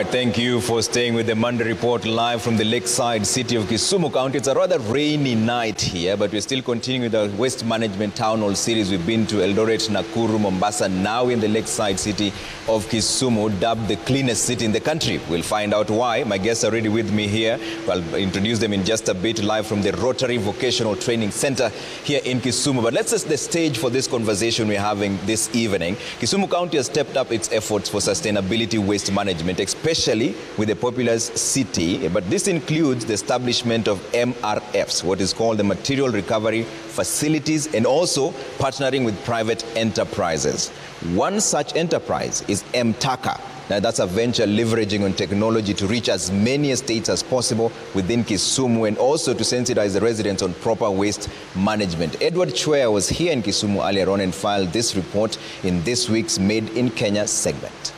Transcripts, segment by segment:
right, thank you for staying with the Monday Report live from the lakeside city of Kisumu County. It's a rather rainy night here, but we're still continuing with our waste management town hall series. We've been to Eldoret, Nakuru, Mombasa, now in the lakeside city of Kisumu, dubbed the cleanest city in the country. We'll find out why. My guests are already with me here. I'll introduce them in just a bit, live from the Rotary Vocational Training Center here in Kisumu. But let's set the stage for this conversation we're having this evening. Kisumu County has stepped up its efforts for sustainability waste management, especially with the populous city, but this includes the establishment of MRFs, what is called the Material Recovery Facilities, and also partnering with private enterprises. One such enterprise is MTACA. Now, that's a venture leveraging on technology to reach as many estates as possible within Kisumu, and also to sensitize the residents on proper waste management. Edward Chwea was here in Kisumu earlier on and filed this report in this week's Made in Kenya segment.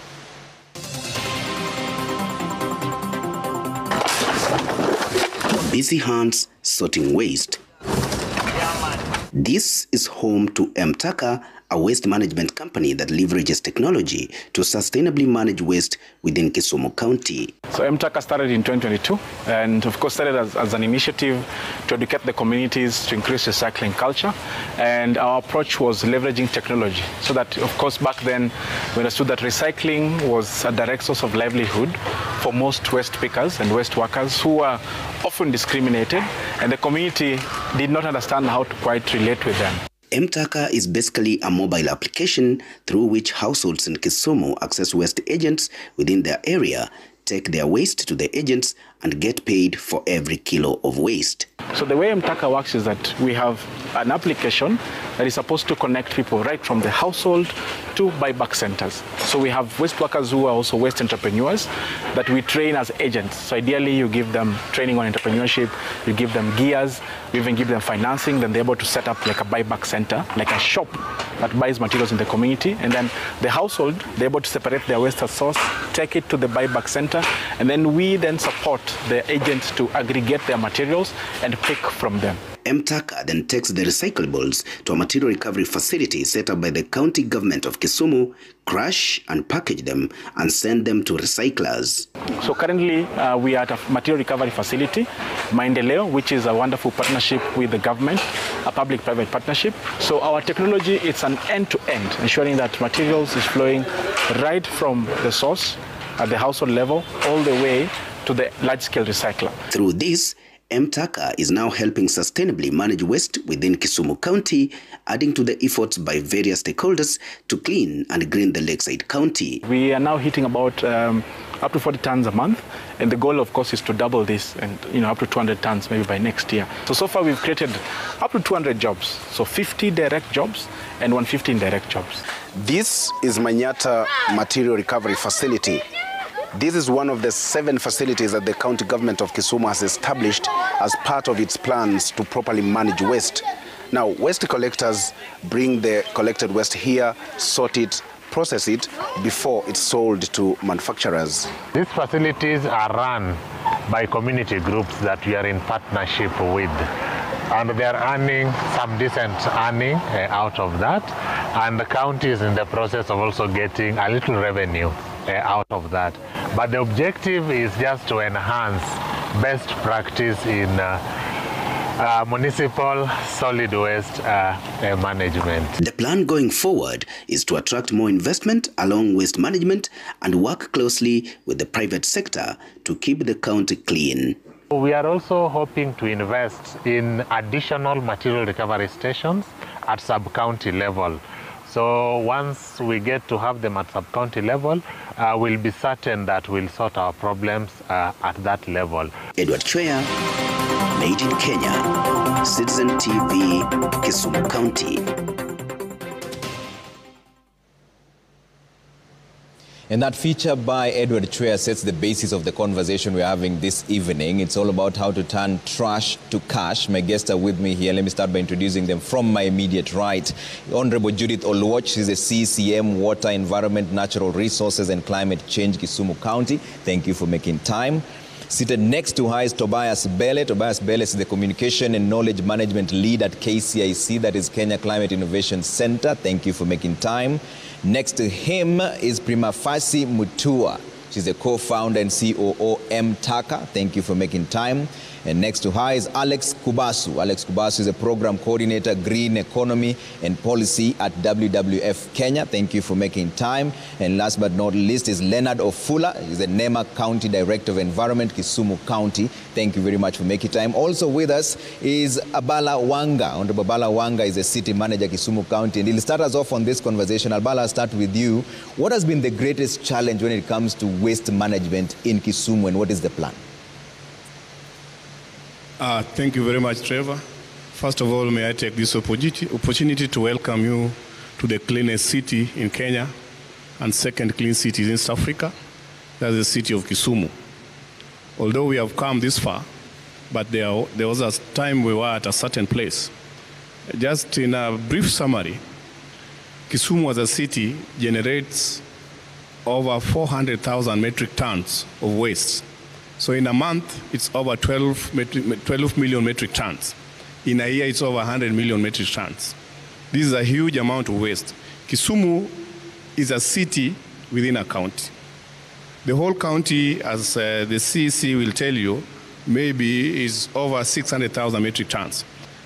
Busy hands sorting waste. This is home to MTACA, a waste management company that leverages technology to sustainably manage waste within Kisumu County. So MTACA started in 2022 and of course started as an initiative to educate the communities to increase recycling culture, and our approach was leveraging technology so that of course back then we understood that recycling was a direct source of livelihood for most waste pickers and waste workers who were often discriminated, and the community did not understand how to quite relate with them. MTACA is basically a mobile application through which households in Kisumu access waste agents within their area, take their waste to the agents, and get paid for every kilo of waste. So the way MTACA works is that we have an application that is supposed to connect people right from the household to buyback centers. So we have waste workers who are also waste entrepreneurs that we train as agents. So ideally you give them training on entrepreneurship, you give them gears, you even give them financing, then they're able to set up like a buyback center, like a shop that buys materials in the community, and then the household, they're able to separate their waste at source, take it to the buyback center, and then we then support the agents to aggregate their materials and pick from them. MTACA then takes the recyclables to a material recovery facility set up by the county government of Kisumu, crush and package them, and send them to recyclers. So currently we are at a material recovery facility, Maendeleo, which is a wonderful partnership with the government, a public-private partnership. So our technology, it's an end-to-end, ensuring that materials is flowing right from the source at the household level all the way to the large-scale recycler. Through this, MTACA is now helping sustainably manage waste within Kisumu County, adding to the efforts by various stakeholders to clean and green the lakeside county. We are now hitting about up to 40 tons a month, and the goal of course is to double this and up to 200 tons maybe by next year. So far we've created up to 200 jobs, so 50 direct jobs and 150 indirect jobs. This is Manyata Material Recovery Facility. This is one of the 7 facilities that the county government of Kisumu has established as part of its plans to properly manage waste. Now, waste collectors bring the collected waste here, sort it, process it before it's sold to manufacturers. These facilities are run by community groups that we are in partnership with, and they are earning some decent earning out of that, and the county is in the process of also getting a little revenue out of that. But the objective is just to enhance best practice in municipal solid waste management. The plan going forward is to attract more investment along waste management and work closely with the private sector to keep the county clean. We are also hoping to invest in additional material recovery stations at sub-county level. So once we get to have them at sub-county level, we'll be certain that we'll sort our problems at that level. Edward Chwea, Made in Kenya, Citizen TV, Kisumu County. And that feature by Edward Chwea sets the basis of the conversation we're having this evening. It's all about how to turn trash to cash. My guests are with me here. Let me start by introducing them from my immediate right. Honorable Judith Oluoch, she's the CCM, Water, Environment, Natural Resources and Climate Change, Kisumu County. Thank you for making time. Seated next to her is Tobias Bele. Tobias Bele is the Communication and Knowledge Management Lead at KCIC, that is Kenya Climate Innovation Center. Thank you for making time. Next to him is Primafasi Mutua. She's the co-founder and COO M-Taka. Thank you for making time. And next to her is Alex Kubasu. Alex Kubasu is a program coordinator, green economy and policy at WWF Kenya. Thank you for making time. And last but not least is Leonard Ofula. He's the NEMA County Director of Environment, Kisumu County. Thank you very much for making time. Also with us is Abala Wanga. Honorable Abala Wanga is a city manager, Kisumu County. And he'll start us off on this conversation. Abala, I'll start with you. What has been the greatest challenge when it comes to waste management in Kisumu, and what is the plan? Thank you very much, Trevor. First of all, may I take this opportunity to welcome you to the cleanest city in Kenya and second clean city in East Africa. That's the city of Kisumu. Although we have come this far, but there was a time we were at a certain place. Just in a brief summary, Kisumu as a city generates over 400,000 metric tons of waste. So in a month, it's over 12 million metric tons. In a year, it's over 100 million metric tons. This is a huge amount of waste. Kisumu is a city within a county. The whole county, as the CEC will tell you, maybe is over 600,000 metric tons.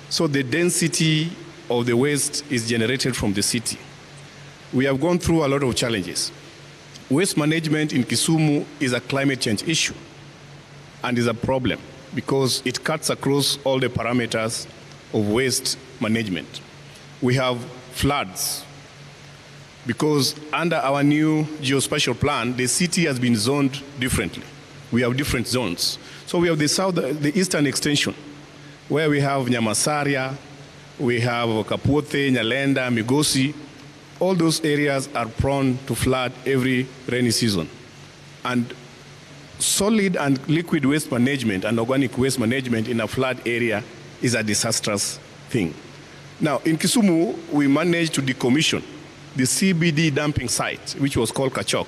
So the density of the waste is generated from the city. We have gone through a lot of challenges. Waste management in Kisumu is a climate change issue and is a problem because it cuts across all the parameters of waste management. We have floods because under our new geospatial plan, the city has been zoned differently. We have different zones. So we have the eastern extension where we have Nyamasaria, we have Kapuothe, Nyalenda, Migosi. All those areas are prone to flood every rainy season. And solid and liquid waste management and organic waste management in a flood area is a disastrous thing. Now, in Kisumu, we managed to decommission the CBD dumping site, which was called Kachok,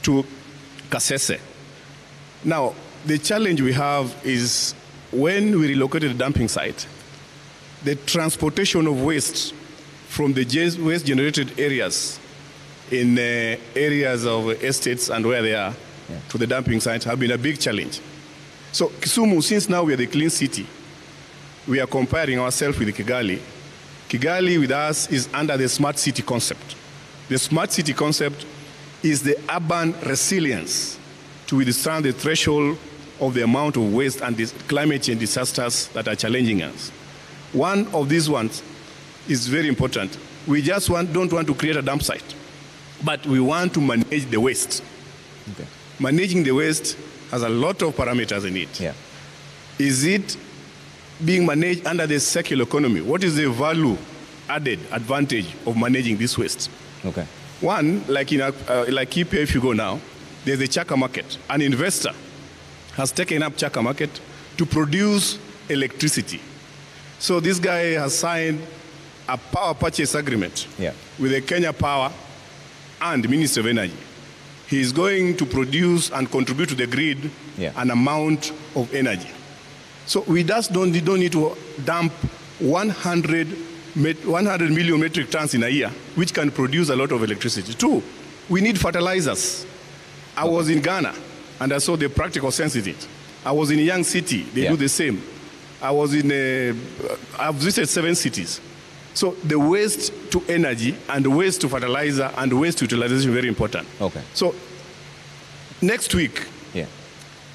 to Kasese. Now, the challenge we have is when we relocated the dumping site, the transportation of waste from the waste-generated areas in areas of estates and where they are to the dumping site have been a big challenge. So Kisumu, since now we are the clean city, we are comparing ourselves with Kigali. Kigali with us is under the smart city concept. The smart city concept is the urban resilience to withstand the threshold of the amount of waste and the climate change disasters that are challenging us. One of these ones is very important. We just don't want to create a dump site, but we want to manage the waste. Okay. Managing the waste has a lot of parameters in it. Yeah. Is it being managed under the circular economy? What is the value added advantage of managing this waste? Okay. One, like Kipia, if you go now, there's a Chaka market. An investor has taken up Chaka market to produce electricity. So this guy has signed a power purchase agreement with the Kenya Power and Ministry of Energy. He is going to produce and contribute to the grid an amount of energy. So we just don't need to dump 100 million metric tons in a year, which can produce a lot of electricity. Two, we need fertilizers. I was in Ghana, and I saw the practical sense in it. I was in a young city. They do the same. I've visited 7 cities. So the waste to energy and the waste to fertilizer and the waste to utilization is very important. Okay. So next week,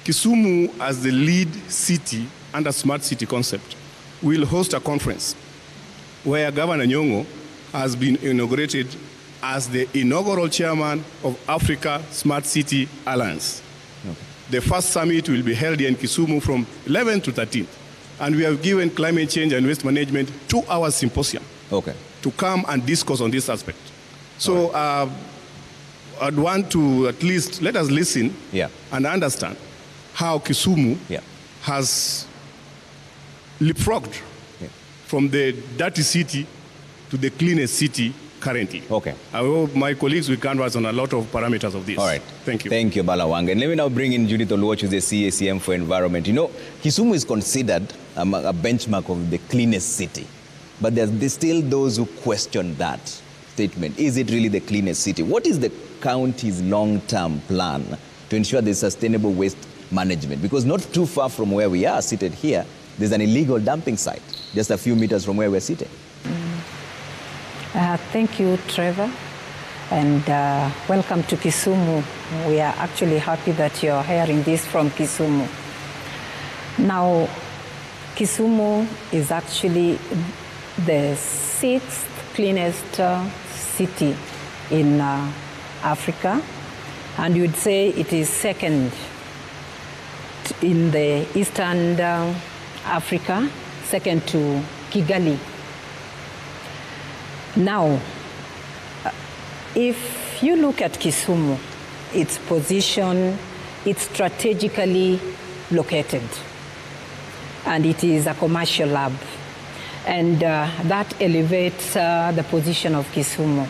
Kisumu as the lead city under smart city concept will host a conference where Governor Nyong'o has been inaugurated as the inaugural chairman of Africa Smart City Alliance. Okay. The first summit will be held here in Kisumu from 11th to 13th. And we have given climate change and waste management 2-hour symposium to come and discuss on this aspect. So I'd want to at least let us listen and understand how Kisumu has leapfrogged from the dirty city to the cleanest city currently. Okay. I hope my colleagues will canvas on a lot of parameters of this. All right. Thank you. Thank you, Balawang. And let me now bring in Judith Oluoch, who's the CACM for Environment. You know, Kisumu is considered a benchmark of the cleanest city. But there's still those who question that statement. Is it really the cleanest city? What is the county's long-term plan to ensure there's sustainable waste management? Because not too far from where we are seated here, there's an illegal dumping site, just a few meters from where we're sitting. Thank you, Trevor, and welcome to Kisumu. We are actually happy that you're hearing this from Kisumu. Now, Kisumu is actually the 6th cleanest city in Africa, and you'd say it is second in the Eastern Africa, second to Kigali. Now, if you look at Kisumu, its position, it's strategically located, and it is a commercial hub, and that elevates the position of Kisumu.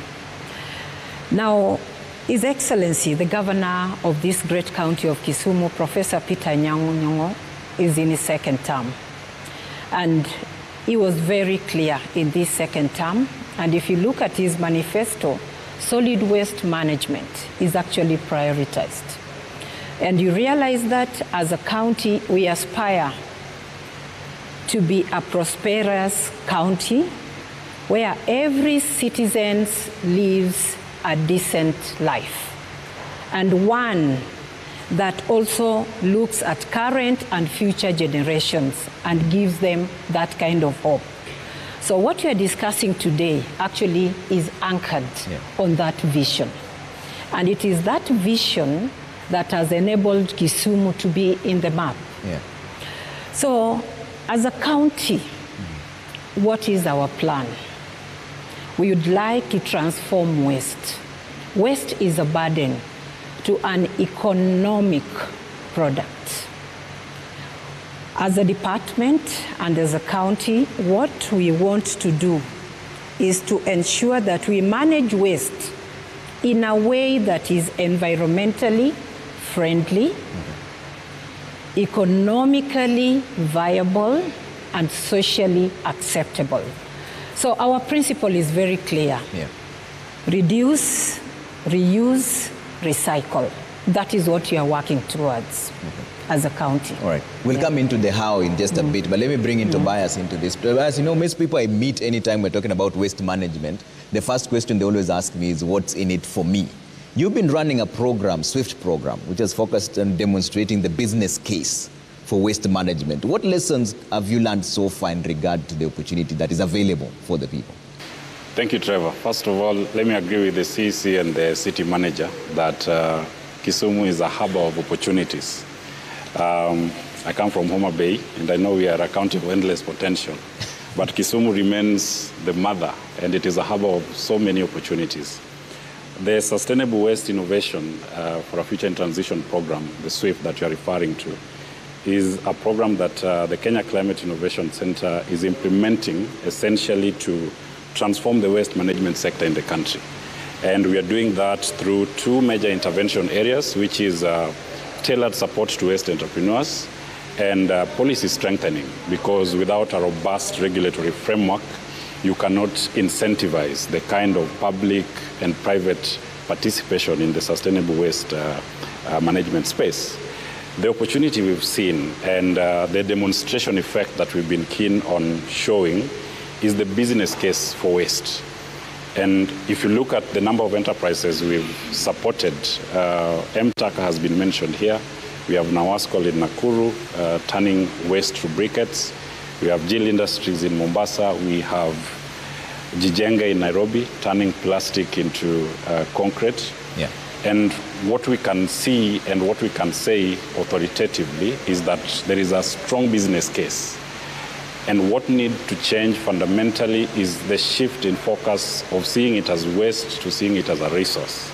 Now, His Excellency, the governor of this great county of Kisumu, Professor Peter Nyong'o, is in his second term, and he was very clear in this second term. And if you look at his manifesto, solid waste management is actually prioritized. And you realize that as a county, we aspire to be a prosperous county where every citizen lives a decent life, and one that also looks at current and future generations and gives them that kind of hope. So what we are discussing today actually is anchored on that vision. And it is that vision that has enabled Kisumu to be in the map. Yeah. So as a county, what is our plan? We would like to transform waste. Waste is a burden to an economic product. As a department and as a county, what we want to do is to ensure that we manage waste in a way that is environmentally friendly, economically viable, and socially acceptable. So our principle is very clear. Yeah. Reduce, reuse, recycle. That is what we are working towards as a county. All right. We'll come into the how in just a bit, but let me bring in Tobias into this. Tobias, you know, most people I meet anytime we're talking about waste management, the first question they always ask me is, what's in it for me? You've been running a program, SWIFT program, which has focused on demonstrating the business case for waste management. What lessons have you learned so far in regard to the opportunity that is available for the people? Thank you, Trevor. First of all, let me agree with the CEC and the city manager that Kisumu is a hub of opportunities. I come from Homa Bay, and I know we are a county of endless potential, but Kisumu remains the mother, and it is a hub of so many opportunities. The Sustainable Waste Innovation for a Future in Transition program, the SWIFT that you are referring to, is a program that the Kenya Climate Innovation Center is implementing essentially to transform the waste management sector in the country. And we are doing that through two major intervention areas, which is tailored support to waste entrepreneurs and policy strengthening, because without a robust regulatory framework, you cannot incentivize the kind of public and private participation in the sustainable waste management space. The opportunity we've seen and the demonstration effect that we've been keen on showing is the business case for waste. And if you look at the number of enterprises we've supported, MTAC has been mentioned here. We have Nawascol in Nakuru, turning waste to briquettes. We have Jill Industries in Mombasa. We have Jijenge in Nairobi, turning plastic into concrete. Yeah. And what we can see and what we can say authoritatively is that there is a strong business case. And what needs to change fundamentally is the shift in focus of seeing it as waste to seeing it as a resource.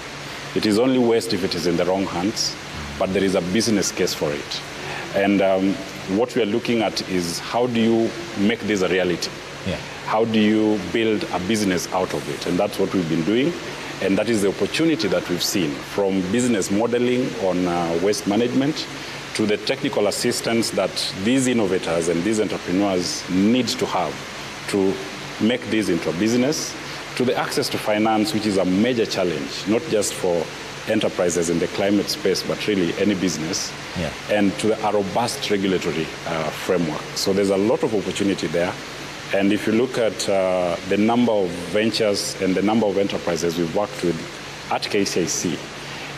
It is only waste if it is in the wrong hands, but there is a business case for it. And what we are looking at is how do you make this a reality? Yeah. How do you build a business out of it? And that's what we've been doing. And that is the opportunity that we've seen, from business modeling on waste management to the technical assistance that these innovators and these entrepreneurs need to have to make this into a business, to the access to finance, which is a major challenge, not just for enterprises in the climate space, but really any business, and to a robust regulatory framework. So there's a lot of opportunity there. And if you look at the number of ventures and the number of enterprises we've worked with at KCIC,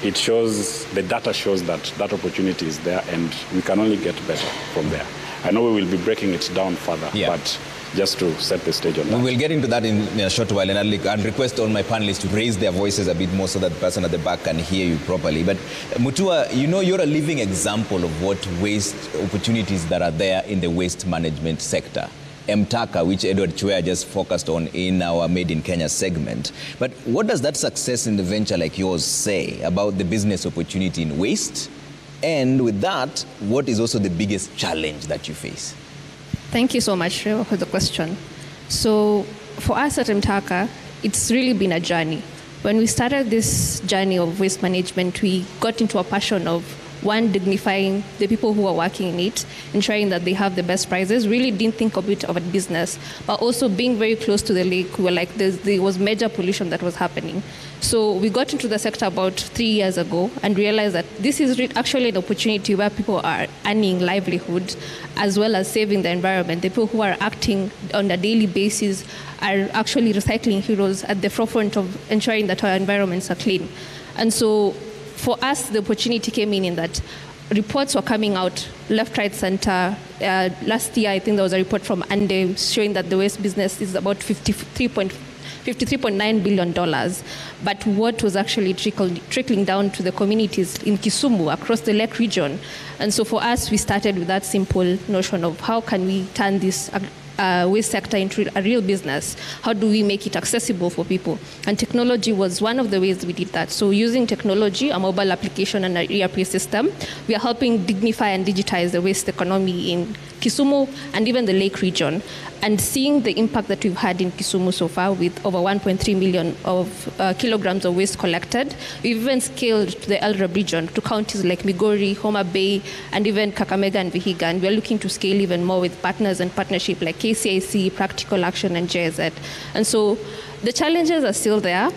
it shows, the data shows that that opportunity is there, and we can only get better from there. I know we will be breaking it down further, but just to set the stage on that. We will get into that in a short while, and I'll request all my panelists to raise their voices a bit more so that the person at the back can hear you properly. But Mutua, you know, you're a living example of what waste opportunities that are there in the waste management sector. MTACA, which Edward Chwea just focused on in our Made in Kenya segment. But what does that success in the venture like yours say about the business opportunity in waste? And with that, what is also the biggest challenge that you face? Thank you so much for the question. So for us at MTACA, it's really been a journey. When we started this journey of waste management, we got into a passion of, one, dignifying the people who are working in it, ensuring that they have the best prices. Really didn't think of it of a business, but also being very close to the lake. We were like, there was major pollution that was happening. So we got into the sector about 3 years ago and realized that this is actually an opportunity where people are earning livelihood as well as saving the environment. The people who are acting on a daily basis are actually recycling heroes at the forefront of ensuring that our environments are clean. And so for us, the opportunity came in that reports were coming out left, right, center. Last year, I think there was a report from ANDE showing that the waste business is about $53.9 billion. But what was actually trickling down to the communities in Kisumu across the lake region. And so for us, we started with that simple notion of how can we turn this waste sector into a real business? How do we make it accessible for people? And technology was one of the ways we did that. So using technology, a mobile application and an ERP system, we are helping dignify and digitize the waste economy in Kisumu and even the lake region. And seeing the impact that we've had in Kisumu so far with over 1.3 million of kilograms of waste collected, we've even scaled to the Eldoret region to counties like Migori, Homa Bay, and even Kakamega and Vihiga. And we're looking to scale even more with partners and partnership like KCIC, Practical Action, and JZ. And so the challenges are still there,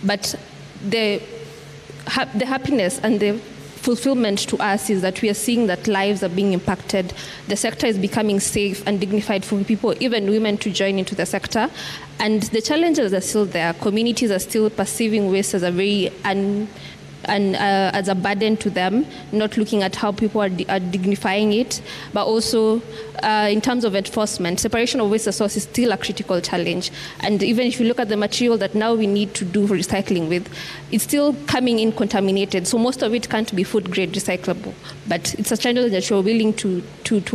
but the happiness and the fulfillment to us is that we are seeing that lives are being impacted. The sector is becoming safe and dignified for people, even women, to join into the sector. And the challenges are still there. Communities are still perceiving waste as a very as a burden to them, not looking at how people are dignifying it, but also in terms of enforcement, separation of waste source is still a critical challenge. And even if you look at the material that now we need to do recycling with, it's still coming in contaminated, so most of it can't be food grade recyclable. But it's a challenge that we're willing to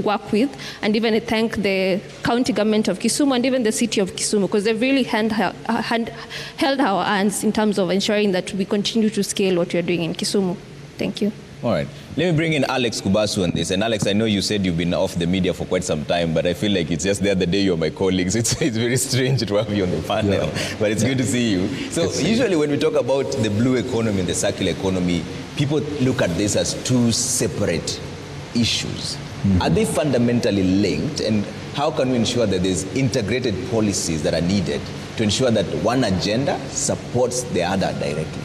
work with, and even I thank the county government of Kisumu and even the city of Kisumu, because they've really held our hands in terms of ensuring that we continue to scale what we're doing in Kisumu. Thank you. All right. Let me bring in Alex Kubasu on this. And Alex, I know you said you've been off the media for quite some time, but I feel like it's just the other day you're my colleagues. It's very strange to have you on the panel, but it's good to see you. So usually when we talk about the blue economy and the circular economy, people look at this as two separate issues. Mm-hmm. Are they fundamentally linked? And how can we ensure that there's integrated policies that are needed to ensure that one agenda supports the other directly?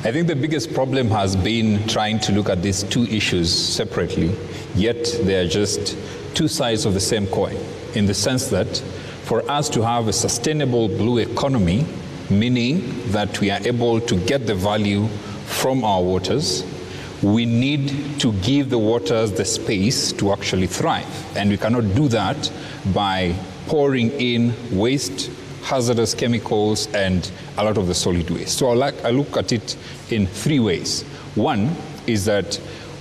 I think the biggest problem has been trying to look at these two issues separately, yet they are just two sides of the same coin, in the sense that for us to have a sustainable blue economy, meaning that we are able to get the value from our waters, we need to give the waters the space to actually thrive. And we cannot do that by pouring in waste, hazardous chemicals, and a lot of the solid waste. So I look at it in three ways. One is that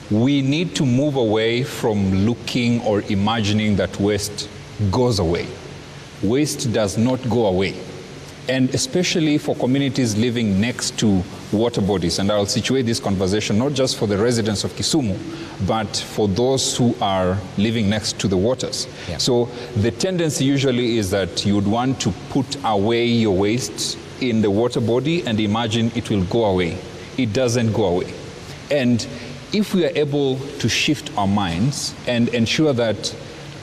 we need to move away from looking or imagining that waste goes away. Waste does not go away. And especially for communities living next to water bodies. And I'll situate this conversation not just for the residents of Kisumu, but for those who are living next to the waters. Yeah. So the tendency usually is that you would want to put away your waste in the water body and imagine it will go away. It doesn't go away. And if we are able to shift our minds and ensure that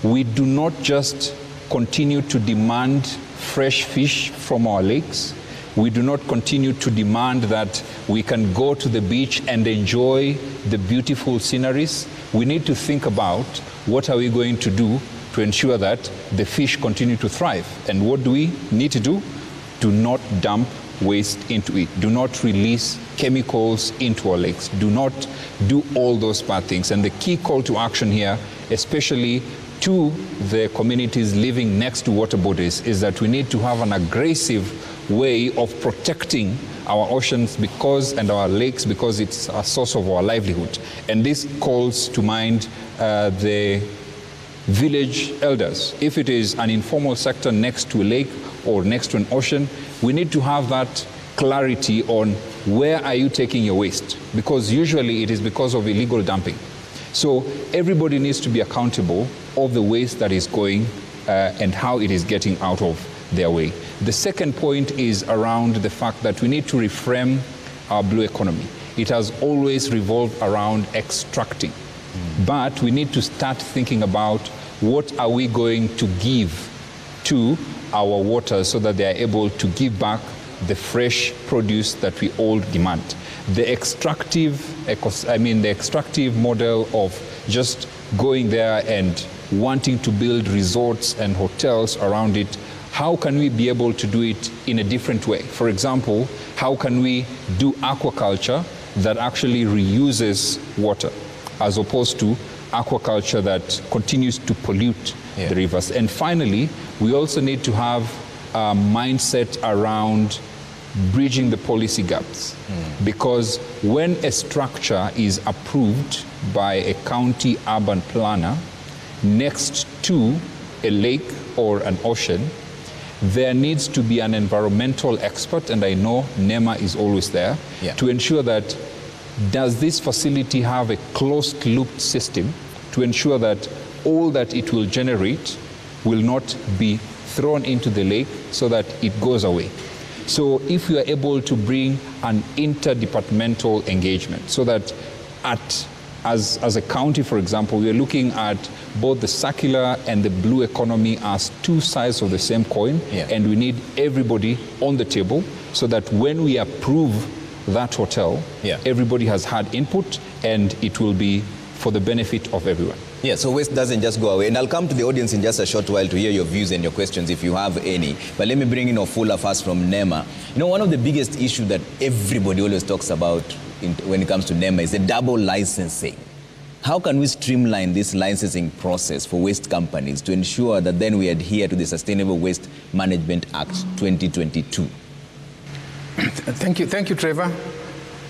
we do not just continue to demand fresh fish from our lakes, we do not continue to demand that we can go to the beach and enjoy the beautiful sceneries. We need to think about what are we going to do to ensure that the fish continue to thrive. And what do we need to do? Do not dump waste into it. Do not release chemicals into our lakes. Do not do all those bad things. And the key call to action here, especially to the communities living next to water bodies, is that we need to have an aggressive way of protecting our oceans and our lakes, because it's a source of our livelihood. And this calls to mind the village elders. If it is an informal sector next to a lake or next to an ocean, we need to have that clarity on where are you taking your waste, because usually it is because of illegal dumping. So everybody needs to be accountable of the waste that is going and how it is getting out of their way. The second point is around the fact that we need to reframe our blue economy. It has always revolved around extracting. But we need to start thinking about what are we going to give to our waters so that they are able to give back the fresh produce that we all demand. The extractive model of just going there and wanting to build resorts and hotels around it, how can we be able to do it in a different way? For example, how can we do aquaculture that actually reuses water, as opposed to aquaculture that continues to pollute the rivers? And finally, we also need to have a mindset around bridging the policy gaps. Because when a structure is approved by a county urban planner next to a lake or an ocean, there needs to be an environmental expert, and I know NEMA is always there, to ensure that does this facility have a closed-loop system to ensure that all that it will generate will not be thrown into the lake so that it goes away. So if we are able to bring an interdepartmental engagement so that as a county, for example, we are looking at both the circular and the blue economy as two sides of the same coin, and we need everybody on the table so that when we approve that hotel, everybody has had input and it will be for the benefit of everyone. Yeah, so waste doesn't just go away. And I'll come to the audience in just a short while to hear your views and your questions if you have any. But let me bring in Ofula first from NEMA. You know, one of the biggest issues that everybody always talks about when it comes to NEMA is the double licensing. How can we streamline this licensing process for waste companies to ensure that then we adhere to the Sustainable Waste Management Act 2022? Thank you, Trevor.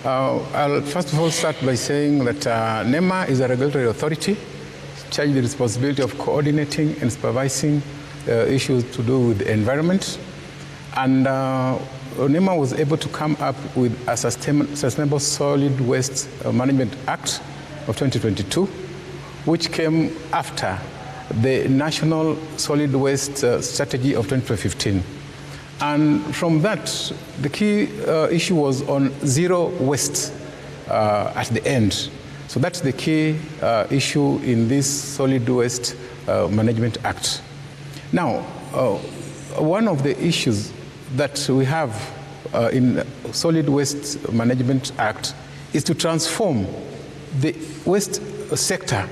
I'll first of all start by saying that NEMA is a regulatory authority charged with the responsibility of coordinating and supervising issues to do with the environment. And NEMA was able to come up with a Sustainable Solid Waste Management Act of 2022, which came after the National Solid Waste Strategy of 2015. And from that, the key issue was on zero waste at the end. So that's the key issue in this Solid Waste Management Act. Now, one of the issues that we have in Solid Waste Management Act is to transform the waste sector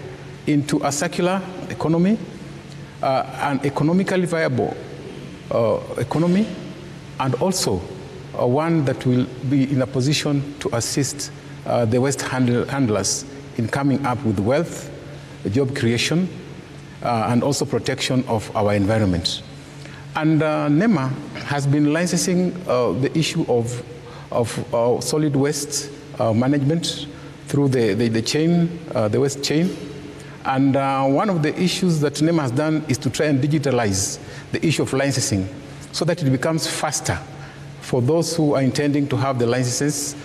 into a circular economy, an economically viable economy, and also one that will be in a position to assist the waste handlers in coming up with wealth, job creation, and also protection of our environment. And NEMA has been licensing the issue of solid waste management through the chain, the waste chain. And one of the issues that NEMA has done is to try and digitalize the issue of licensing so that it becomes faster for those who are intending to have the licenses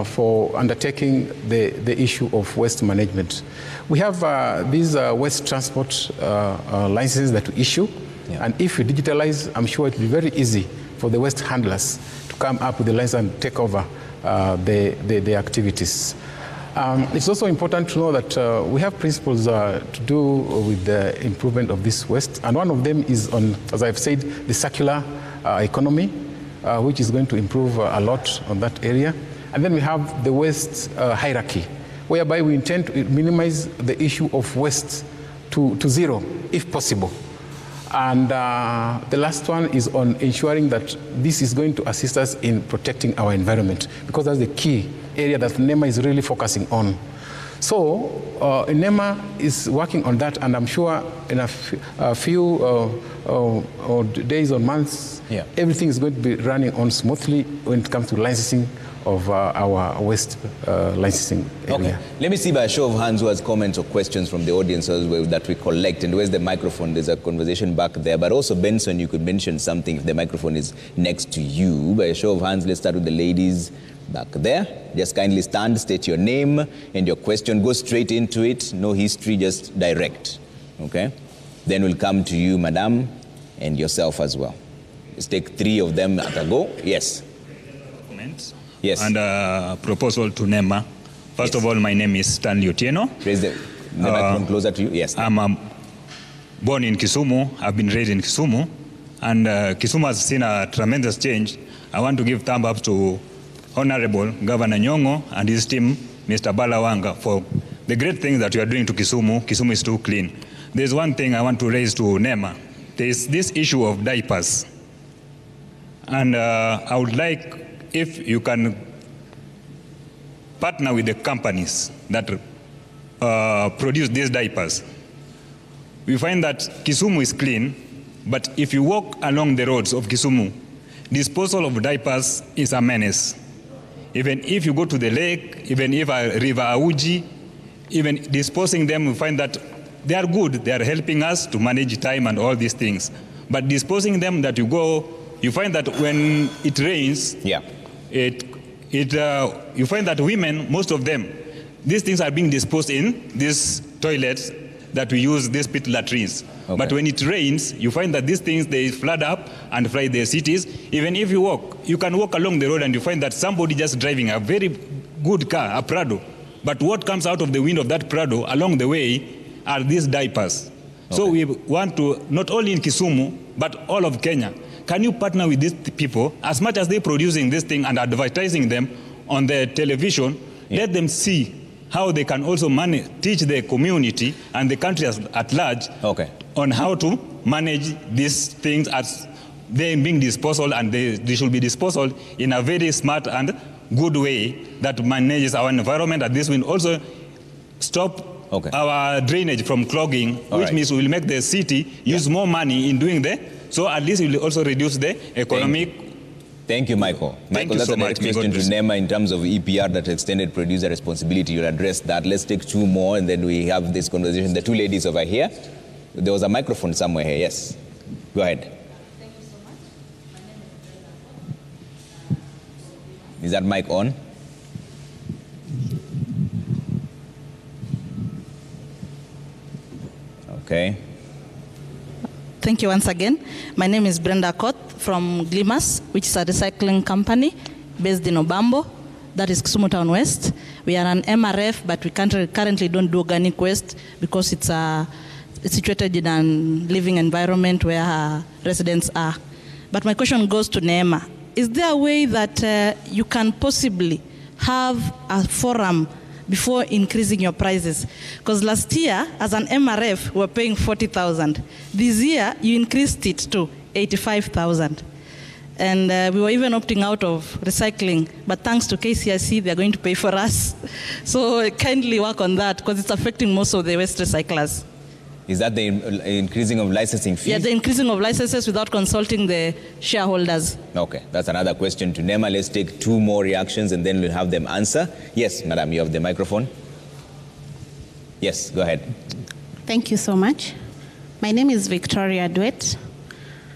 for undertaking the issue of waste management. We have these waste transport licenses that we issue, and if we digitalize, I'm sure it will be very easy for the waste handlers to come up with the license and take over the activities. It's also important to know that we have principles to do with the improvement of this waste, and one of them is on, as I've said, the circular economy, which is going to improve a lot on that area. And then we have the waste hierarchy, whereby we intend to minimize the issue of waste to zero, if possible. And the last one is on ensuring that this is going to assist us in protecting our environment, because that's the key area that NEMA is really focusing on. So NEMA is working on that, and I'm sure in a few days or months, everything is going to be running on smoothly when it comes to licensing of our waste licensing area. Okay. Let me see by a show of hands who has comments or questions from the audience as well that we collect. And where's the microphone? There's a conversation back there. But also, Benson, you could mention something if the microphone is next to you. By a show of hands, let's start with the ladies back there. Just kindly stand, state your name and your question. Go straight into it. No history, just direct. Okay? Then we'll come to you, madam, and yourself as well. Let's take 3 of them at a go. Yes. Yes. And proposal to NEMA. First of all, my name is Stanley Otieno. Raise the microphone closer to you. Yes. I'm born in Kisumu. I've been raised in Kisumu. And Kisumu has seen a tremendous change. I want to give thumb up to Honorable Governor Nyong'o and his team, Mr. Balawanga, for the great things that you are doing to Kisumu. Kisumu is too clean. There's one thing I want to raise to NEMA. There's this issue of diapers. And I would like if you can partner with the companies that produce these diapers. We find that Kisumu is clean, but if you walk along the roads of Kisumu, disposal of diapers is a menace. Even if you go to the lake, even if a river Auji, even disposing them, we find that they are good. They are helping us to manage time and all these things. But disposing them that you go, you find that when it rains, you find that women, most of them, these things are being disposed in these toilets that we use, these pit latrines. Okay. But when it rains, you find that these things, they flood up and flood their cities. Even if you walk, you can walk along the road and you find that somebody just driving a very good car, a Prado. But what comes out of the window of that Prado along the way are these diapers. Okay. So we want to, not only in Kisumu, but all of Kenya, can you partner with these people, as much as they're producing this thing and advertising them on the television, let them see how they can also teach the community and the country at large on how to manage these things as they being disposal, and they should be disposal in a very smart and good way that manages our environment, and this will also stop our drainage from clogging, which means we will make the city use more money in doing so at least it will also reduce the economic. Thank you, Michael. Michael, that's a direct question to NEMA in terms of EPR, that extended producer responsibility. You'll address that. Let's take 2 more, and then we have this conversation. The 2 ladies over here. There was a microphone somewhere here. Yes. Go ahead. Thank you so much. My name is that mic on? Okay. Thank you once again. My name is Brenda Koth from Glimas, which is a recycling company based in Obambo, that is Kisumu Town West. We are an MRF, but we currently don't do organic waste because it's situated in a living environment where our residents are. But my question goes to NEMA. Is there a way that you can possibly have a forum before increasing your prices? Because last year, as an MRF, we were paying 40,000. This year, you increased it to 85,000. And we were even opting out of recycling, but thanks to KCIC, they're going to pay for us. So kindly work on that, because it's affecting most of the waste recyclers. Is that the increasing of licensing fees? Yeah, the increasing of licenses without consulting the shareholders. Okay, that's another question to NEMA. Let's take 2 more reactions and then we'll have them answer. Yes, madam, you have the microphone. Yes, go ahead. Thank you so much. My name is Victoria Duet.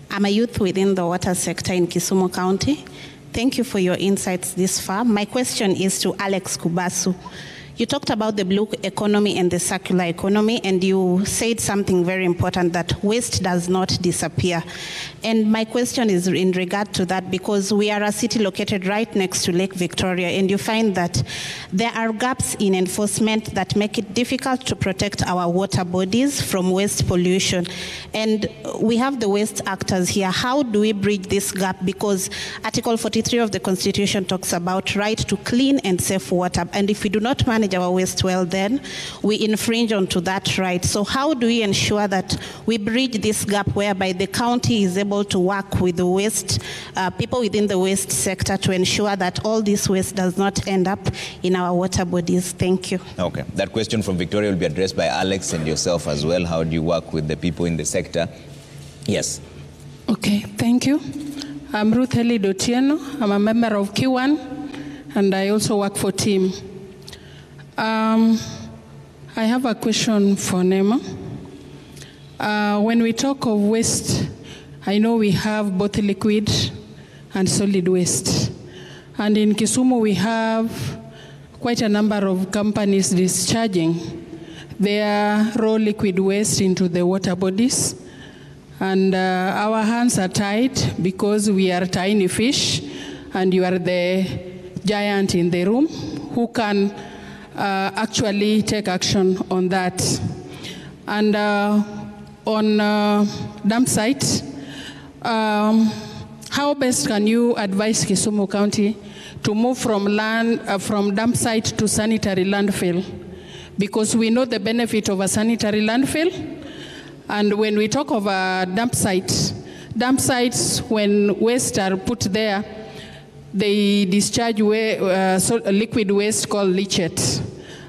I'm a youth within the water sector in Kisumu County. Thank you for your insights this far. My question is to Alex Kubasu. You talked about the blue economy and the circular economy, and you said something very important, that waste does not disappear. And my question is in regard to that, because we are a city located right next to Lake Victoria, and you find that there are gaps in enforcement that make it difficult to protect our water bodies from waste pollution. And we have the waste actors here. How do we bridge this gap? Because Article 43 of the Constitution talks about right to clean and safe water. And if we do not manage our waste well, then we infringe onto that right. So how do we ensure that we bridge this gap whereby the county is able to work with the waste, people within the waste sector, to ensure that all this waste does not end up in our water bodies? Thank you. Okay. That question from Victoria will be addressed by Alex and yourself as well. How do you work with the people in the sector? Yes. Okay, thank you. I'm Ruth Eli Dotieno. I'm a member of Q1, and I also work for TEAM. I have a question for Nema. When we talk of waste, I know we have both liquid and solid waste. And in Kisumu, we have quite a number of companies discharging their raw liquid waste into the water bodies. And our hands are tied because we are tiny fish, and you are the giant in the room who can actually take action on that. And on dump site, how best can you advise Kisumu County to move from dump site to sanitary landfill? Because we know the benefit of a sanitary landfill. And when we talk of a dump sites, when waste are put there, they discharge liquid waste called leachate.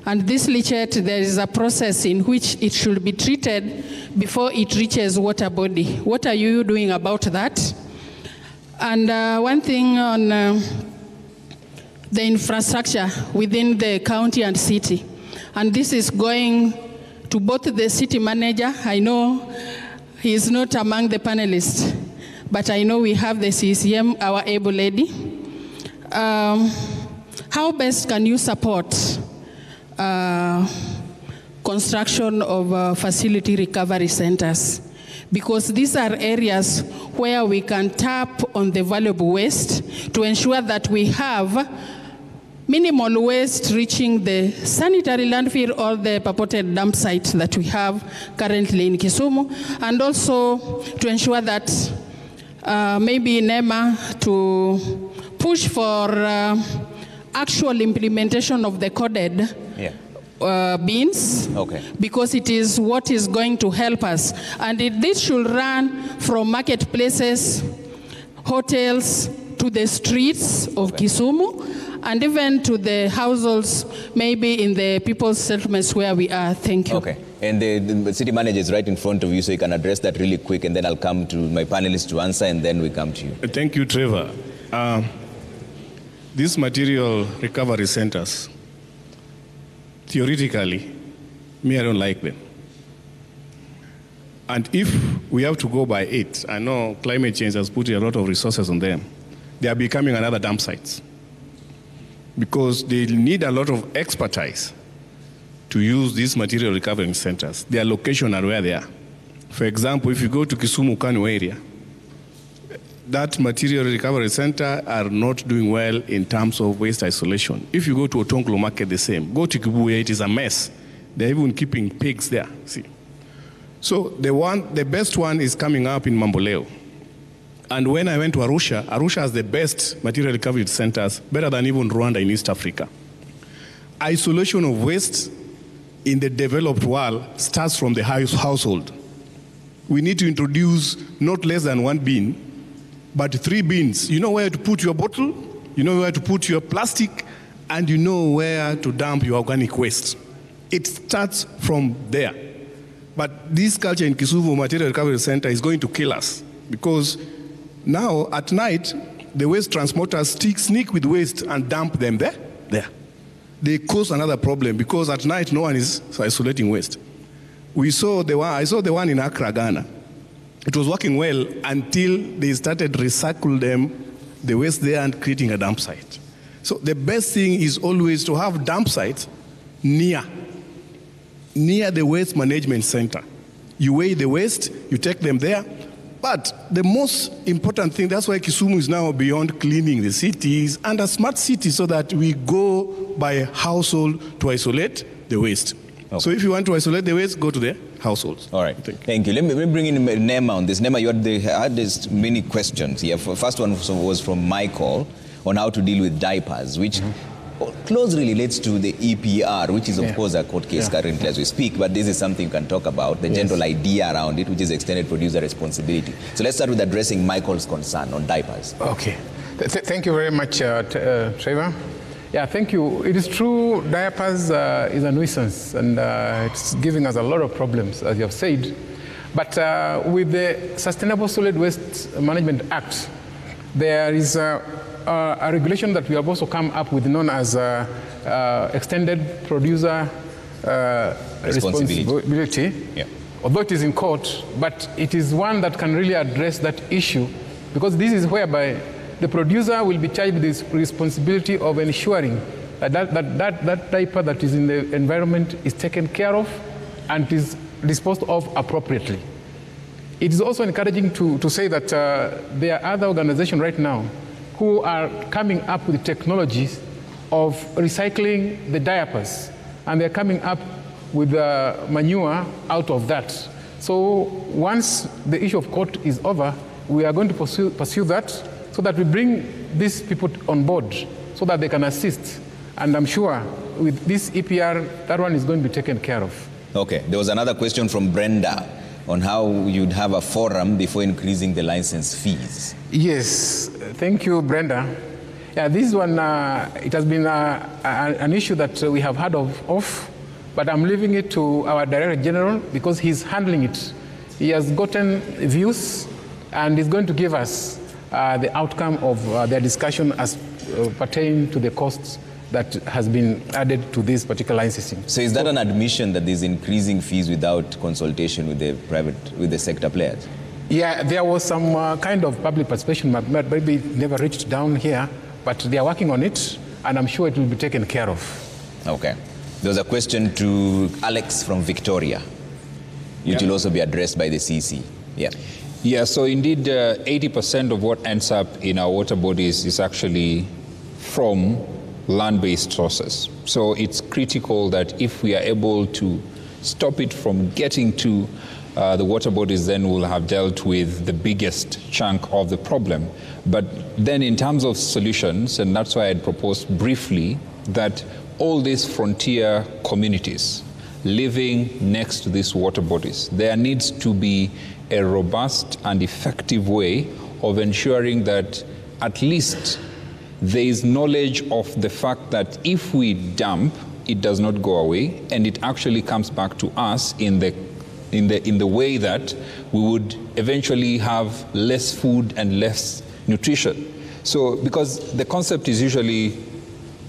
And this leachate, there is a process in which it should be treated before it reaches water body. What are you doing about that? And one thing on the infrastructure within the county and city. And this is going to both the city manager. I know he is not among the panelists, but I know we have the CCM, our able lady. How best can you support construction of facility recovery centers? Because these are areas where we can tap on the valuable waste to ensure that we have minimal waste reaching the sanitary landfill or the purported dump site that we have currently in Kisumu, and also to ensure that maybe NEMA to push for actual implementation of the coded bins, because it is what is going to help us. And this should run from marketplaces, hotels, to the streets of Kisumu, and even to the households, maybe in the people's settlements where we are. Thank you. Okay. And the city manager is right in front of you, so you can address that really quick, and then I'll come to my panelists to answer, and then we come to you. Thank you, Trevor. These material recovery centers, theoretically, I don't like them. And if we have to go by it, I know climate change has put a lot of resources on them. They are becoming another dump sites, because they need a lot of expertise to use these material recovery centers. Their location and where they are. For example, if you go to Kisumu Kanu area, that material recovery center are not doing well in terms of waste isolation. If you go to Otonglo Market, the same. Go to Kibuye, it is a mess. They're even keeping pigs there. See. So the best one is coming up in Mamboleo. And when I went to Arusha, Arusha has the best material recovery centers, better than even Rwanda in East Africa. Isolation of waste in the developed world starts from the household. We need to introduce not less than 1 bin, but 3 bins. You know where to put your bottle, you know where to put your plastic, and you know where to dump your organic waste. It starts from there. But this culture in Kisumu Material Recovery Center is going to kill us, because now at night, the waste transporters sneak with waste and dump them there. They cause another problem, because at night no one is isolating waste. I saw the one in Accra, Ghana. It was working well until they started recycle the waste there and creating a dump site. So the best thing is always to have dump sites near the waste management center. You weigh the waste, you take them there. But the most important thing, that's why Kisumu is now beyond cleaning the cities and a smart city, so that we go by household to isolate the waste. Okay. So if you want to isolate the waste, go to the households. All right. Thank you. Let me bring in Nema on this. Nema, you had this many questions here. First one was from Michael on how to deal with diapers, which closely relates to the EPR, which is, of course, a court case currently as we speak, but this is something you can talk about, the general idea around it, which is extended producer responsibility. So let's start with addressing Michael's concern on diapers. Okay. Thank you very much, Trevor. Yeah, thank you. It is true, diapers is a nuisance, and it's giving us a lot of problems, as you have said. But with the Sustainable Solid Waste Management Act, there is a regulation that we have also come up with, known as extended producer responsibility. Yeah. Although it is in court, but it is one that can really address that issue, because this is whereby the producer will be charged with this responsibility of ensuring that diaper that is in the environment is taken care of and is disposed of appropriately. It is also encouraging to say that there are other organizations right now who are coming up with technologies of recycling the diapers, and they're coming up with manure out of that. So once the issue of court is over, we are going to pursue that, so that we bring these people on board so that they can assist. And I'm sure with this EPR, that one is going to be taken care of. Okay. There was another question from Brenda on how you'd have a forum before increasing the license fees. Yes. Thank you, Brenda. Yeah, this one, it has been an issue that we have heard of, but I'm leaving it to our Director General because he's handling it. He has gotten views and is going to give us the outcome of their discussion as pertaining to the costs that has been added to this particular licensing. So is that an admission that there's increasing fees without consultation with the sector players? Yeah, there was some kind of public participation, but maybe it never reached down here, but they are working on it, and I'm sure it will be taken care of. Okay. There was a question to Alex from Victoria. It will also be addressed by the CC. Yeah. Yeah, so indeed, 80% of what ends up in our water bodies is actually from land-based sources. So it's critical that if we are able to stop it from getting to the water bodies, then we'll have dealt with the biggest chunk of the problem. But then in terms of solutions, and that's why I'd proposed briefly that all these frontier communities living next to these water bodies, there needs to be a robust and effective way of ensuring that at least there is knowledge of the fact that if we dump, it does not go away, and it actually comes back to us in the way that we would eventually have less food and less nutrition. So, because the concept is usually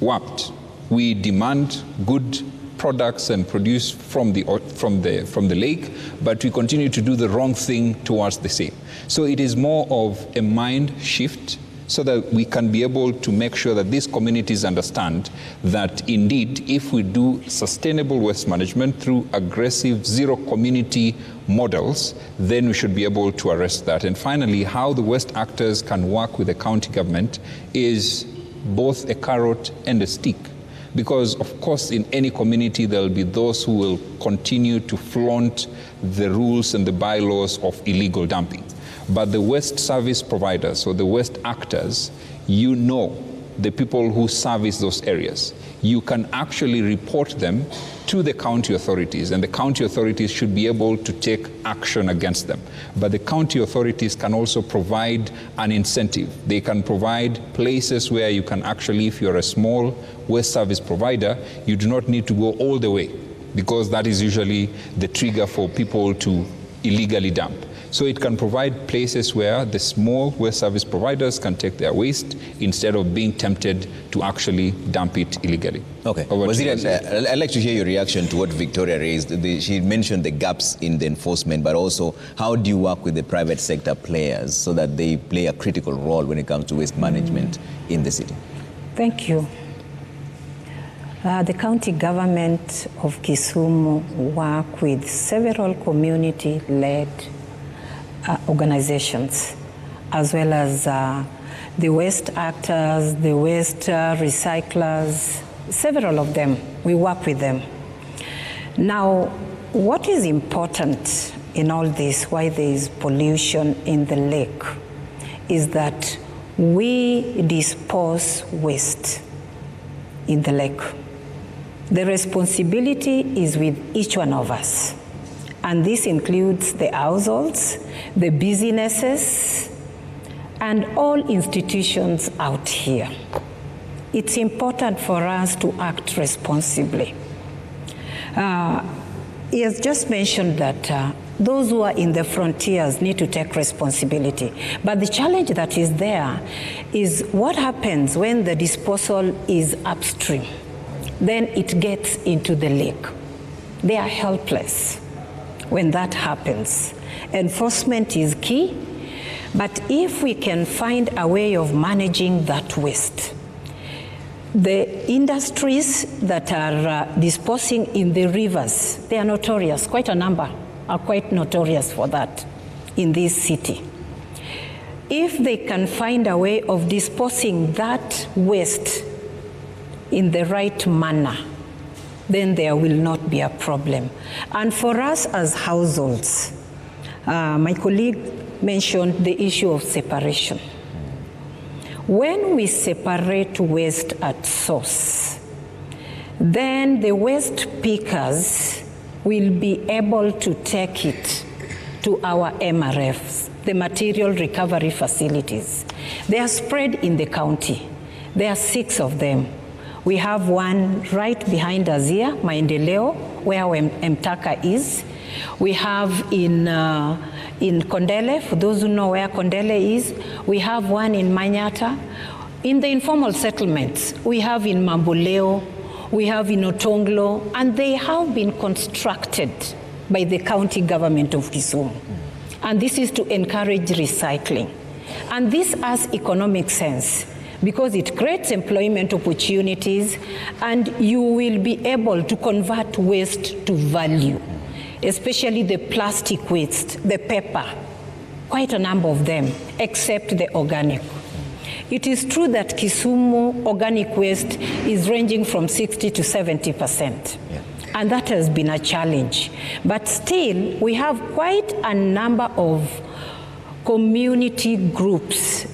warped, we demand good products and produce from the lake, but we continue to do the wrong thing towards the same. So it is more of a mind shift, so that we can be able to make sure that these communities understand that indeed, if we do sustainable waste management through aggressive zero community models, then we should be able to arrest that. And finally, how the waste actors can work with the county government is both a carrot and a stick. Because, of course, in any community, there will be those who will continue to flaunt the rules and the bylaws of illegal dumping. But the waste service providers, or the waste actors, you know the people who service those areas. You can actually report them to the county authorities, and the county authorities should be able to take action against them. But the county authorities can also provide an incentive. They can provide places where you can actually, if you're a small waste service provider, you do not need to go all the way, because that is usually the trigger for people to illegally dump. So it can provide places where the small waste service providers can take their waste instead of being tempted to actually dump it illegally. Okay. I'd like to hear your reaction to what Victoria raised. She mentioned the gaps in the enforcement, but also how do you work with the private sector players so that they play a critical role when it comes to waste management in the city? Thank you. The county government of Kisumu work with several community-led organizations, as well as the waste actors, the waste recyclers, several of them. We work with them. Now, what is important in all this, why there is pollution in the lake, is that we dispose waste in the lake. The responsibility is with each one of us. And this includes the households, the businesses, and all institutions out here. It's important for us to act responsibly. He has just mentioned that those who are in the frontiers need to take responsibility. But the challenge that is there is what happens when the disposal is upstream. Then it gets into the lake. They are helpless when that happens. Enforcement is key, but if we can find a way of managing that waste, the industries that are disposing in the rivers, they are notorious. Quite a number are quite notorious for that in this city. If they can find a way of disposing that waste in the right manner, then there will not be a problem. And for us as households, my colleague mentioned the issue of separation. When we separate waste at source, then the waste pickers will be able to take it to our MRFs, the material recovery facilities. They are spread in the county. There are 6 of them. We have one right behind us here, Maendeleo, where Mtaka is. We have in Kondele, for those who know where Kondele is. We have one in Manyata. In the informal settlements, we have in Mamboleo, we have in Otonglo, and they have been constructed by the county government of Kisumu. And this is to encourage recycling. And this has economic sense, because it creates employment opportunities, and you will be able to convert waste to value, especially the plastic waste, the paper, quite a number of them, except the organic. It is true that Kisumu organic waste is ranging from 60 to 70%. Yeah. And that has been a challenge. But still, we have quite a number of community groups,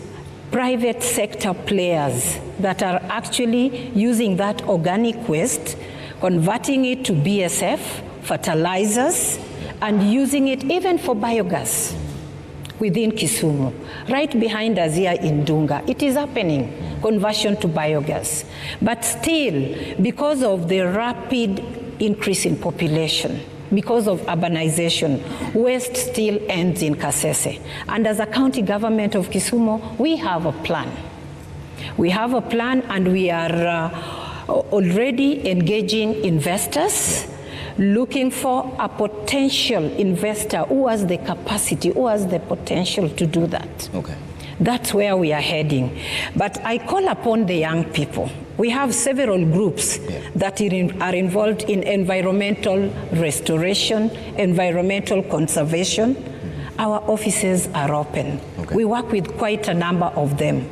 private sector players that are actually using that organic waste, converting it to BSF, fertilizers, and using it even for biogas within Kisumu. Right behind us here in Dunga, it is happening, conversion to biogas. But still, because of the rapid increase in population, because of urbanization, waste still ends in Kasese. And as a county government of Kisumu, we have a plan. We have a plan, and we are already engaging investors, looking for a potential investor who has the capacity, who has the potential to do that. Okay. That's where we are heading. But I call upon the young people. We have several groups that are involved in environmental restoration, environmental conservation. Our offices are open. Okay. We work with quite a number of them.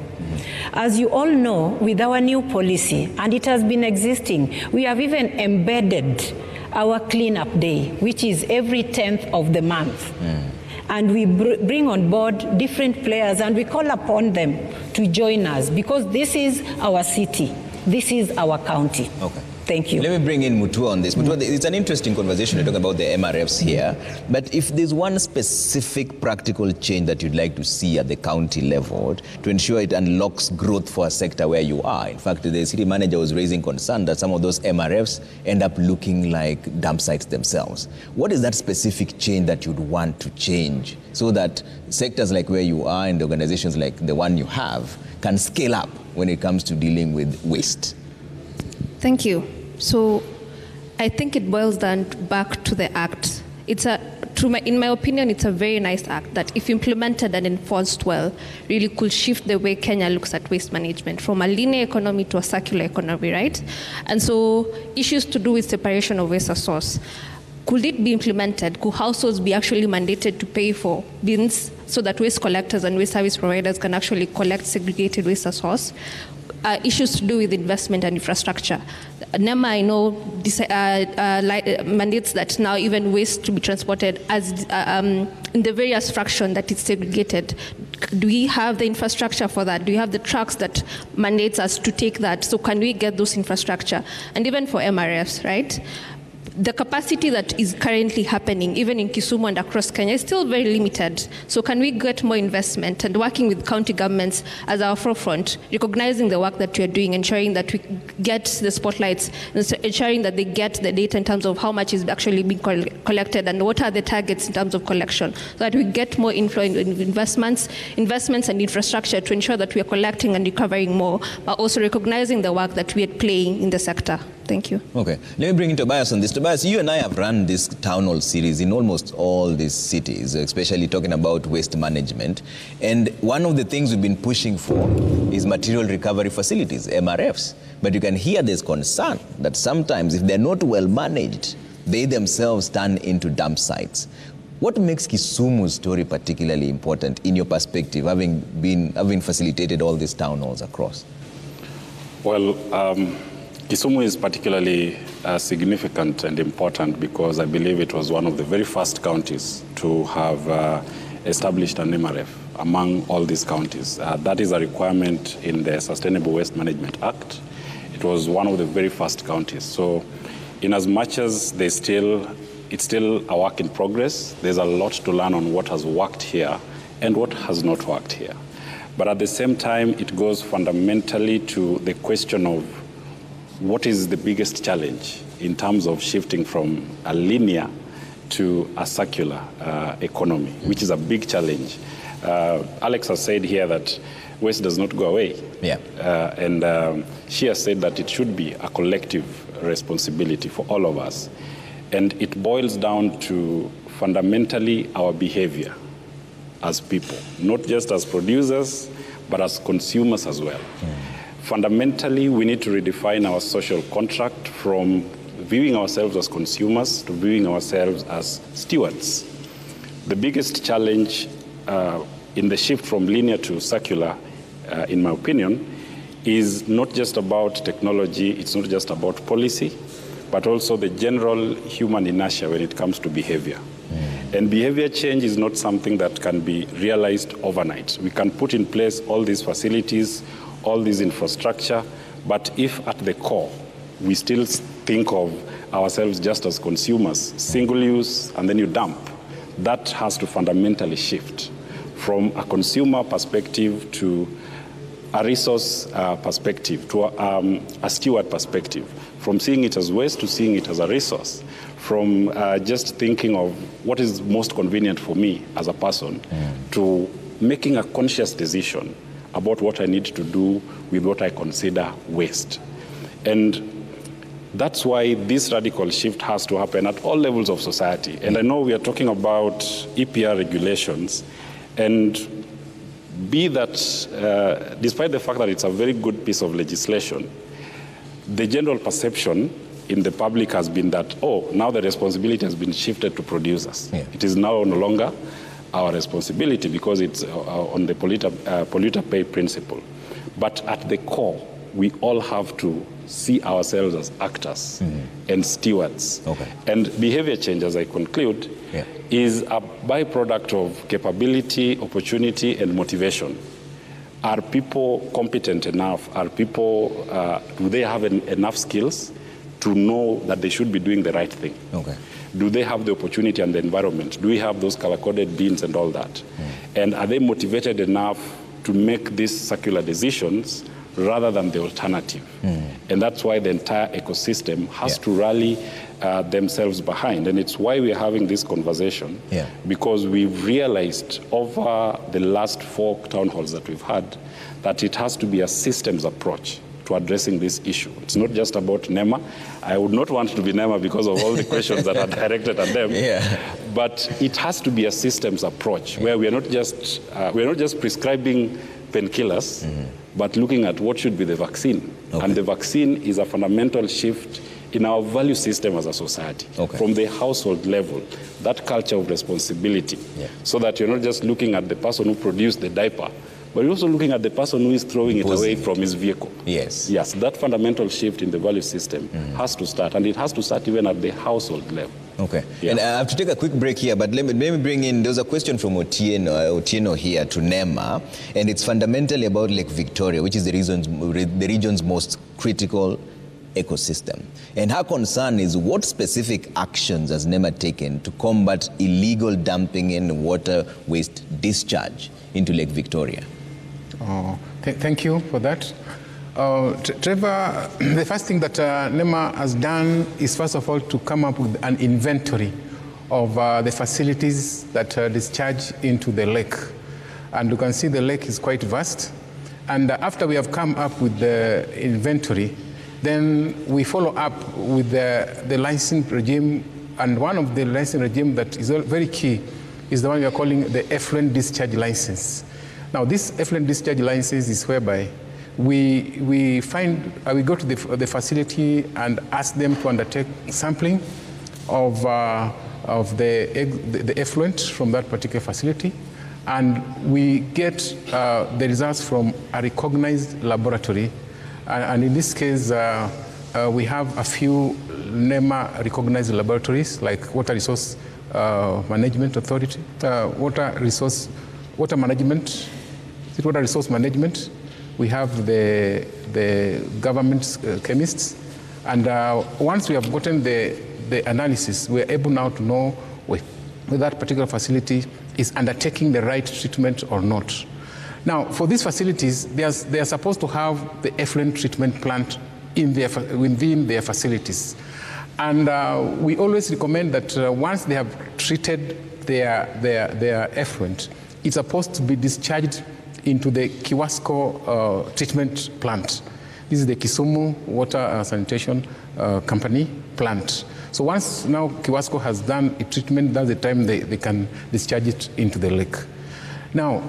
As you all know, with our new policy, and it has been existing, we have even embedded our cleanup day, which is every 10th of the month. And we bring on board different players, and we call upon them to join us, because this is our city. This is our county. Okay. Thank you. Let me bring in Mutua on this. Mutua, it's an interesting conversation. You're talking about the MRFs here. But if there's one specific practical change that you'd like to see at the county level to ensure it unlocks growth for a sector where you are. In fact, the city manager was raising concern that some of those MRFs end up looking like dump sites themselves. What is that specific change that you'd want to change so that sectors like where you are and organizations like the one you have can scale up when it comes to dealing with waste? Thank you. So I think it boils down back to the Act. It's to in my opinion, it's a very nice act that, if implemented and enforced well, really could shift the way Kenya looks at waste management from a linear economy to a circular economy, right? And so issues to do with separation of waste as source. Could it be implemented? Could households be actually mandated to pay for bins so that waste collectors and waste service providers can actually collect segregated waste as source? Issues to do with investment and infrastructure. NEMA, I know, mandates that now even waste to be transported as in the various fraction that it's segregated. Do we have the infrastructure for that? Do we have the trucks that mandates us to take that? So can we get those infrastructure? And even for MRFs, right? The capacity that is currently happening, even in Kisumu and across Kenya, is still very limited. So can we get more investment and working with county governments as our forefront, recognizing the work that we are doing, ensuring that we get the spotlights, ensuring that they get the data in terms of how much is actually being collected and what are the targets in terms of collection, so that we get more inflow in investments and infrastructure to ensure that we are collecting and recovering more, but also recognizing the work that we are playing in the sector. Thank you. Okay. Let me bring in Tobias on this. Tobias, you and I have run this town hall series in almost all these cities, especially talking about waste management. And one of the things we've been pushing for is material recovery facilities, MRFs. But you can hear there's concern that sometimes if they're not well managed, they themselves turn into dump sites. What makes Kisumu's story particularly important in your perspective, having facilitated all these town halls across? Well, Kisumu is particularly significant and important because I believe it was one of the very first counties to have established an MRF among all these counties. That is a requirement in the Sustainable Waste Management Act. It was one of the very first counties. So in as much as it's still a work in progress, there's a lot to learn on what has worked here and what has not worked here. But at the same time, it goes fundamentally to the question of what is the biggest challenge in terms of shifting from a linear to a circular economy, which is a big challenge. Alex has said here that waste does not go away. Yeah. And she has said that it should be a collective responsibility for all of us. And it boils down to fundamentally our behavior as people, not just as producers, but as consumers as well. Fundamentally, we need to redefine our social contract from viewing ourselves as consumers to viewing ourselves as stewards. The biggest challenge in the shift from linear to circular, in my opinion, is not just about technology, it's not just about policy, but also the general human inertia when it comes to behavior. And behavior change is not something that can be realized overnight. We can put in place all these facilities, all this infrastructure, but if at the core we still think of ourselves just as consumers, single use, and then you dump, that has to fundamentally shift from a consumer perspective to a resource perspective, to a steward perspective, from seeing it as waste to seeing it as a resource, from just thinking of what is most convenient for me as a person to making a conscious decision about what I need to do with what I consider waste. And that's why this radical shift has to happen at all levels of society. And I know we are talking about EPR regulations, and be that, despite the fact that it's a very good piece of legislation, the general perception in the public has been that, oh, now the responsibility has been shifted to producers. Yeah. It is now no longer our responsibility because it's on the polluter pay principle. But at the core, we all have to see ourselves as actors and stewards. Okay. And behavior change, as I conclude, is a byproduct of capability, opportunity, and motivation. Are people competent enough? Are people, do they have enough skills to know that they should be doing the right thing? Okay. Do they have the opportunity and the environment? Do we have those color-coded bins and all that? And are they motivated enough to make these circular decisions rather than the alternative? And that's why the entire ecosystem has to rally themselves behind. And it's why we're having this conversation, because we've realized over the last 4 town halls that we've had that it has to be a systems approach to addressing this issue. It's not just about NEMA. I would not want to be NEMA because of all the questions that are directed at them. But it has to be a systems approach where we are not just prescribing painkillers, but looking at what should be the vaccine. And the vaccine is a fundamental shift in our value system as a society, from the household level, that culture of responsibility, so that you're not just looking at the person who produced the diaper, but you're also looking at the person who is throwing it away from his vehicle. Yes, that fundamental shift in the value system has to start, and it has to start even at the household level. And I have to take a quick break here, but let me bring in, there's a question from Otieno here to NEMA, and it's fundamentally about Lake Victoria, which is the region's most critical ecosystem. And her concern is, what specific actions has NEMA taken to combat illegal dumping and water waste discharge into Lake Victoria? Thank you for that. Trevor, the first thing that NEMA has done is, first of all, to come up with an inventory of the facilities that discharge into the lake. And you can see the lake is quite vast. And after we have come up with the inventory, then we follow up with the licensing regime. And one of the licensing regime that is very key is the one we are calling the effluent discharge license. Now, this effluent discharge license is whereby we go to the facility and ask them to undertake sampling of the effluent from that particular facility, and we get the results from a recognized laboratory. And in this case, we have a few NEMA recognized laboratories, like Water Resource Management Authority, Water Resource Management. We have the government chemists, and once we have gotten the analysis, we are able now to know whether that particular facility is undertaking the right treatment or not. Now, for these facilities, they are supposed to have the effluent treatment plant within their facilities. And we always recommend that once they have treated their effluent, it's supposed to be discharged into the Kiwasco treatment plant. This is the Kisumu Water Sanitation Company plant. So once now Kiwasco has done a treatment, that's the time they can discharge it into the lake. Now,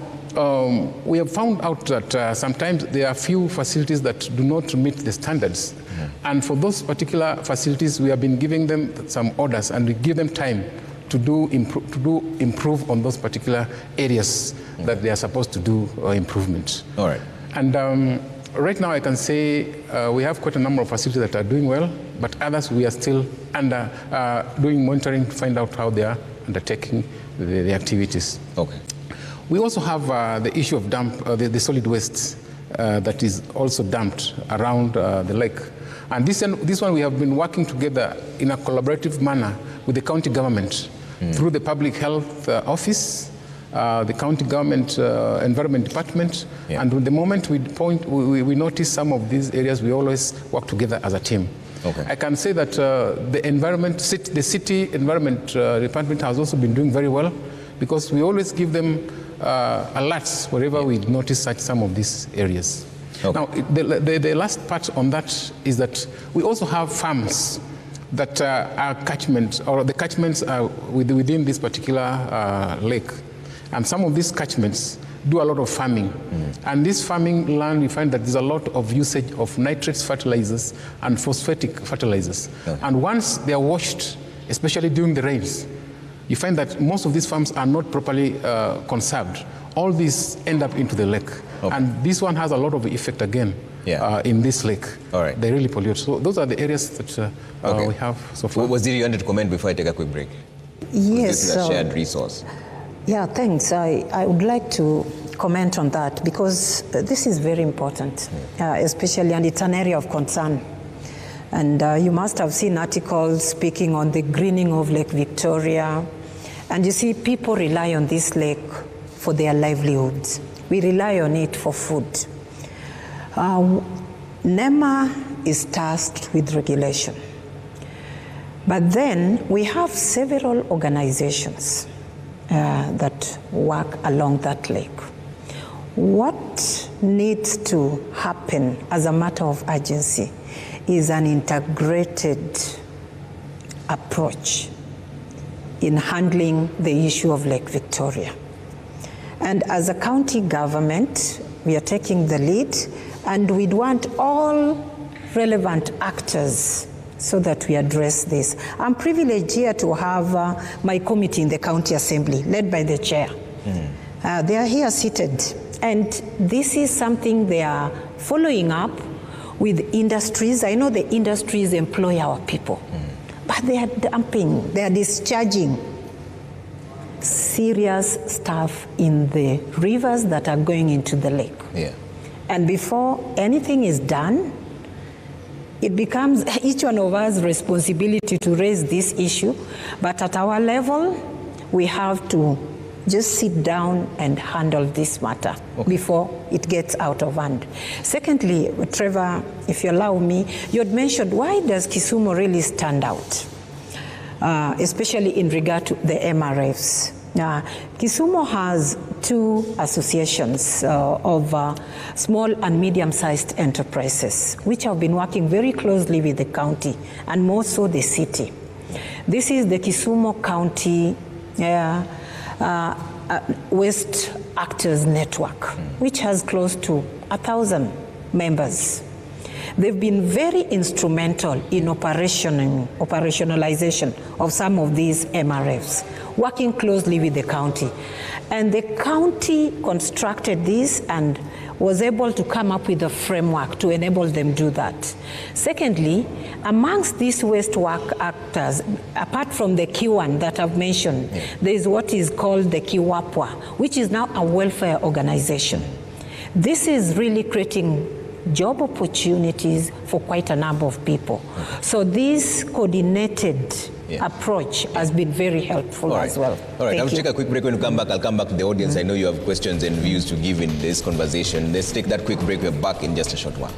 we have found out that sometimes there are few facilities that do not meet the standards. And for those particular facilities, we have been giving them some orders, and we give them time to improve on those particular areas that they are supposed to do improvement. All right. And right now I can say we have quite a number of facilities that are doing well, but others we are still doing monitoring to find out how they are undertaking the activities. Okay. We also have the issue of the solid waste that is also dumped around the lake. And this one we have been working together in a collaborative manner with the county government through the public health office, the county government environment department, and the moment we notice some of these areas, we always work together as a team. Okay. I can say that the city environment department has also been doing very well, because we always give them alerts wherever we notice some of these areas. Okay. Now, the last part on that is that we also have farms that are catchments, or the catchments are within this particular lake. And some of these catchments do a lot of farming. And this farming land, we find that there's a lot of usage of nitrates fertilizers and phosphatic fertilizers. Okay. And once they are washed, especially during the rains, you find that most of these farms are not properly conserved. All these end up into the lake. Okay. And this one has a lot of effect again in this lake. All right. They really pollute. So those are the areas that we have so far. Was there you wanted to comment before I take a quick break? Yes. This is a shared resource. Yeah, thanks. I would like to comment on that, because this is very important, especially, and it's an area of concern. And you must have seen articles speaking on the greening of Lake Victoria. And you see, people rely on this lake for their livelihoods. We rely on it for food. NEMA is tasked with regulation. But then we have several organizations that work along that lake. What needs to happen as a matter of urgency is an integrated approach in handling the issue of Lake Victoria. And as a county government, we are taking the lead, and we'd want all relevant actors so that we address this. I'm privileged here to have my committee in the county assembly, led by the chair. They are here seated, and this is something they are following up with industries. I know the industries employ our people, but they are dumping, they are discharging serious stuff in the rivers that are going into the lake. And before anything is done, it becomes each one of us responsibility to raise this issue. But at our level, we have to just sit down and handle this matter before it gets out of hand. Secondly, Trevor, if you allow me, you had mentioned, why does Kisumu really stand out? Especially in regard to the MRFs. Kisumu has two associations of small and medium-sized enterprises, which have been working very closely with the county, and more so the city. This is the Kisumu County Waste Actors Network, which has close to 1,000 members. They've been very instrumental in operationalization of some of these MRFs, working closely with the county. And the county constructed this and was able to come up with a framework to enable them do that. Secondly, amongst these waste work actors, apart from the Kiwan that I've mentioned, there is what is called the Kiwapwa, which is now a welfare organization. This is really creating job opportunities for quite a number of people. So this coordinated approach has been very helpful as well. All right, I'll take a quick break. When we come back, I'll come back to the audience. I know you have questions and views to give in this conversation. Let's take that quick break. We're back in just a short while.